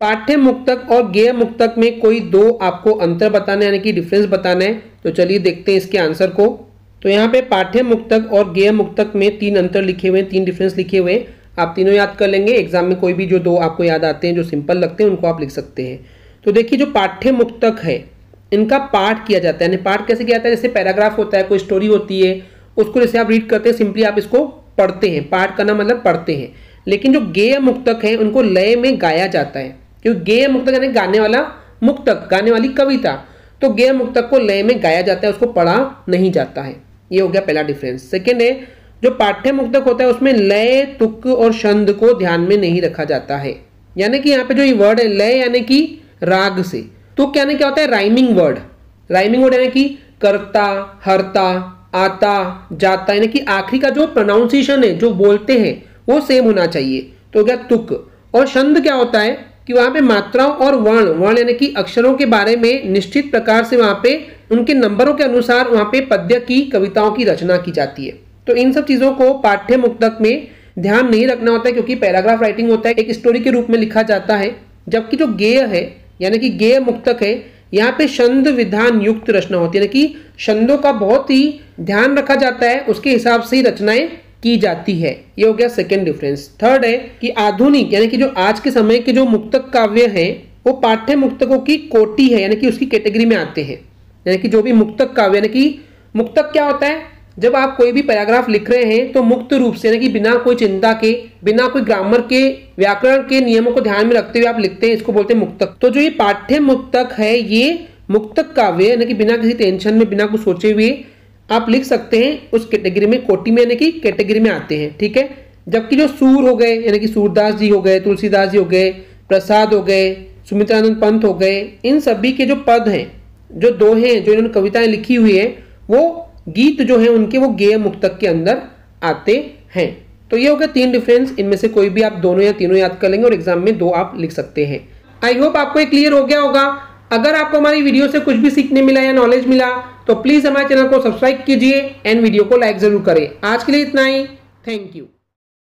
पाठ्य मुक्तक और गेय मुक्तक में कोई दो आपको अंतर बताना है, यानी कि डिफरेंस बताना है। तो चलिए देखते हैं इसके आंसर को। तो यहाँ पे पाठ्य मुक्तक और गेय मुक्तक में 3 अंतर लिखे हुए हैं, 3 डिफरेंस लिखे हुए हैं। आप तीनों याद कर लेंगे। एग्जाम में कोई भी जो दो आपको याद आते हैं, जो सिंपल लगते हैं, उनको आप लिख सकते हैं। तो देखिए, जो पाठ्य मुक्तक है इनका पाठ किया जाता है। यानी पाठ कैसे किया जाता है? जैसे पैराग्राफ होता है, कोई स्टोरी होती है, उसको जैसे आप रीड करते हैं, सिंपली आप इसको पढ़ते हैं। पाठ करना मतलब पढ़ते हैं। लेकिन जो गेय मुक्तक है उनको लय में गाया जाता है, क्योंकि गेय मुक्तक यानी गाने वाला मुक्तक, गाने वाली कविता। तो गेय मुक्तक को लय में गाया जाता है, उसको पढ़ा नहीं जाता है। ये हो गया पहला डिफरेंस। सेकेंड है, जो पाठ्य मुक्तक होता है उसमें लय, तुक और छंद को ध्यान में नहीं रखा जाता है। यानी कि यहाँ पे जो ये वर्ड है लय यानी कि राग से, तुक यानी क्या होता है? Rhyming word. राइमिंग वर्ड यानी कि करता, हरता, आता, जाता, यानी कि आखिरी का जो प्रोनाउंसिएशन है, जो बोलते हैं, वो सेम होना चाहिए। तो हो गया तुक। और छंद क्या होता है कि वहां पे मात्राओं और वर्ण यानी कि अक्षरों के बारे में निश्चित प्रकार से वहां पे उनके नंबरों के अनुसार वहां पे पद्य की, कविताओं की रचना की जाती है। तो इन सब चीजों को पाठ्य मुक्तक में ध्यान नहीं रखना होता है, क्योंकि पैराग्राफ राइटिंग होता है, एक स्टोरी के रूप में लिखा जाता है। जबकि जो गेय है यानी कि गेय मुक्तक है, यहाँ पे छंद विधान युक्त रचना होती है, यानी कि छंदों का बहुत ही ध्यान रखा जाता है, उसके हिसाब से ही रचनाएं की जाती है। ये हो गया सेकंड डिफरेंस। थर्ड है कि आधुनिक यानी कि जो आज के समय के जो मुक्तक काव्य हैं वो पाठ्य मुक्तकों की कोटि है, यानी कि उसकी कैटेगरी में आते हैं। यानी कि जो भी मुक्तक काव्य, यानी कि मुक्तक क्या होता है? जब आप कोई भी पैराग्राफ लिख रहे हैं तो मुक्त रूप से, यानी कि बिना कोई चिंता के, बिना कोई ग्रामर के, व्याकरण के नियमों को ध्यान में रखते हुए आप लिखते हैं, इसको बोलते हैं मुक्तक। तो जो ये पाठ्य मुक्तक है ये मुक्तक काव्य, यानी कि बिना किसी टेंशन में, बिना कुछ सोचे हुए आप लिख सकते हैं, उस कैटेगरी में, कोटि में, यानी कि कैटेगरी में आते हैं। ठीक है। जबकि जो सूर हो गए, यानी कि सूरदास जी हो गए, तुलसीदास जी हो गए, प्रसाद हो गए, सुमित्रानंद पंत हो गए, इन सभी के जो पद हैं, जो दोहे, जो इन्होंने कविताएं लिखी हुई है, वो गीत जो है उनके, वो गेय मुक्तक के अंदर आते हैं। तो ये हो गया 3 डिफरेंस। इनमें से कोई भी आप दोनों या तीनों याद कर लेंगे और एग्जाम में 2 आप लिख सकते हैं। आई होप आपको ये क्लियर हो गया होगा। अगर आपको हमारी वीडियो से कुछ भी सीखने मिला या नॉलेज मिला तो प्लीज हमारे चैनल को सब्सक्राइब कीजिए एंड वीडियो को लाइक जरूर करें। आज के लिए इतना ही। Thank you.